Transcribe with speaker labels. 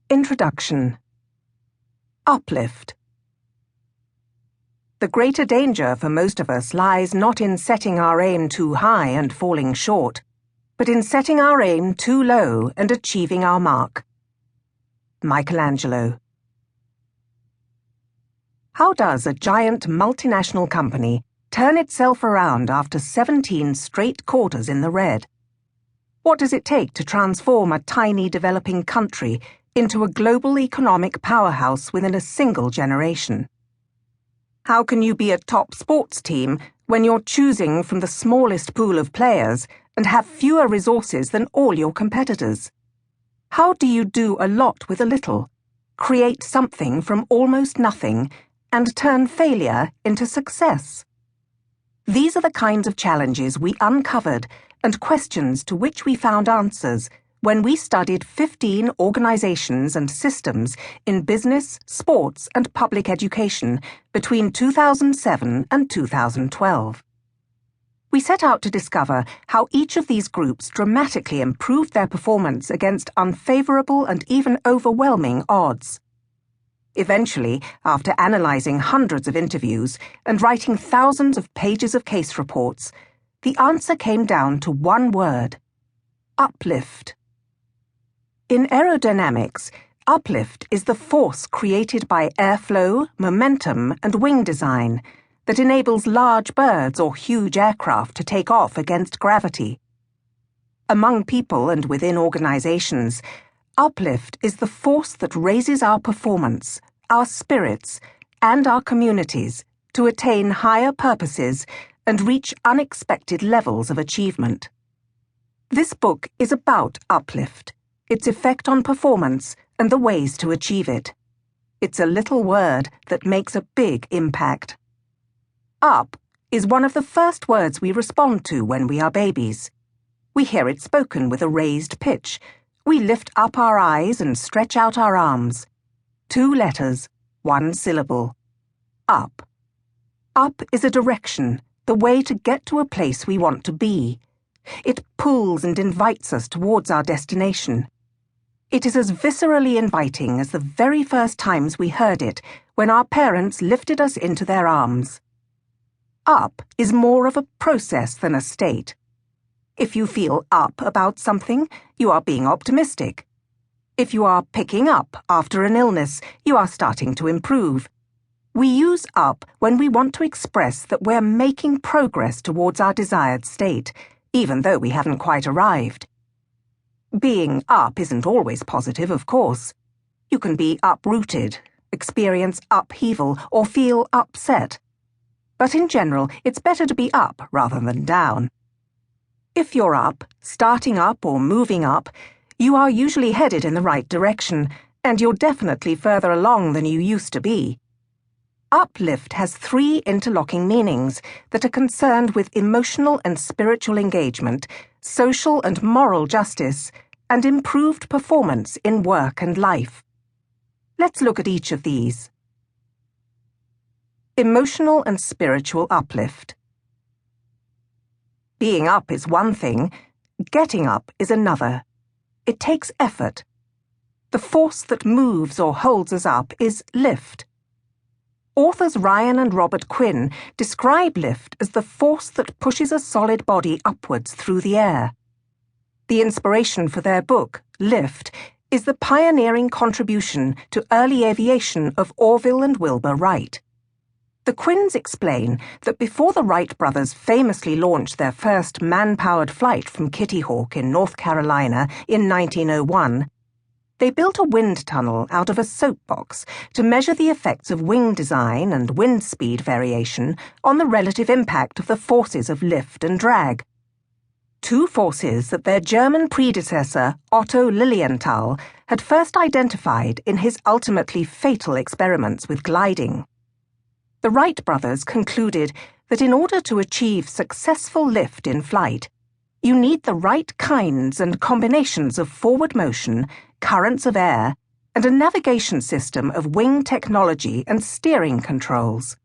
Speaker 1: Introduction. Uplift. The greater danger for most of us lies not in setting our aim too high and falling short, but in setting our aim too low and achieving our mark. Michelangelo. How does a giant multinational company turn itself around after 17 straight quarters in the red? What does it take to transform a tiny developing country into a global economic powerhouse within a single generation? How can you be a top sports team when you're choosing from the smallest pool of players and have fewer resources than all your competitors? How do you do a lot with a little, create something from almost nothing, and turn failure into success? These are the kinds of challenges we uncovered and questions to which we found answers when we studied 15 organizations and systems in business, sports, and public education between 2007 and 2012. We set out to discover how each of these groups dramatically improved their performance against unfavorable and even overwhelming odds. Eventually, after analyzing hundreds of interviews and writing thousands of pages of case reports, the answer came down to one word: uplift. In aerodynamics, uplift is the force created by airflow, momentum, and wing design that enables large birds or huge aircraft to take off against gravity. Among people and within organizations, uplift is the force that raises our performance, our spirits, and our communities to attain higher purposes and reach unexpected levels of achievement. This book is about uplift, its effect on performance, and the ways to achieve it. It's a little word that makes a big impact. Up is one of the first words we respond to when we are babies. We hear it spoken with a raised pitch. We lift up our eyes and stretch out our arms. 2 letters, 1 syllable. Up. Up is a direction, the way to get to a place we want to be. It pulls and invites us towards our destination. It is as viscerally inviting as the very first times we heard it when our parents lifted us into their arms. Up is more of a process than a state. If you feel up about something, you are being optimistic. If you are picking up after an illness, you are starting to improve. We use up when we want to express that we're making progress towards our desired state, even though we haven't quite arrived. Being up isn't always positive, of course. You can be uprooted, experience upheaval, or feel upset. But in general, it's better to be up rather than down. If you're up, starting up, or moving up, you are usually headed in the right direction, and you're definitely further along than you used to be. Uplift has 3 interlocking meanings that are concerned with emotional and spiritual engagement, social and moral justice, and improved performance in work and life. Let's look at each of these. Emotional and spiritual uplift. Being up is one thing, getting up is another. It takes effort. The force that moves or holds us up is lift. Authors Ryan and Robert Quinn describe lift as the force that pushes a solid body upwards through the air. The inspiration for their book, Lift, is the pioneering contribution to early aviation of Orville and Wilbur Wright. The Quinns explain that before the Wright brothers famously launched their first man-powered flight from Kitty Hawk in North Carolina in 1901, they built a wind tunnel out of a soapbox to measure the effects of wing design and wind speed variation on the relative impact of the forces of lift and drag. 2 forces that their German predecessor, Otto Lilienthal, had first identified in his ultimately fatal experiments with gliding. The Wright brothers concluded that in order to achieve successful lift in flight, you need the right kinds and combinations of forward motion, currents of air, and a navigation system of wing technology and steering controls.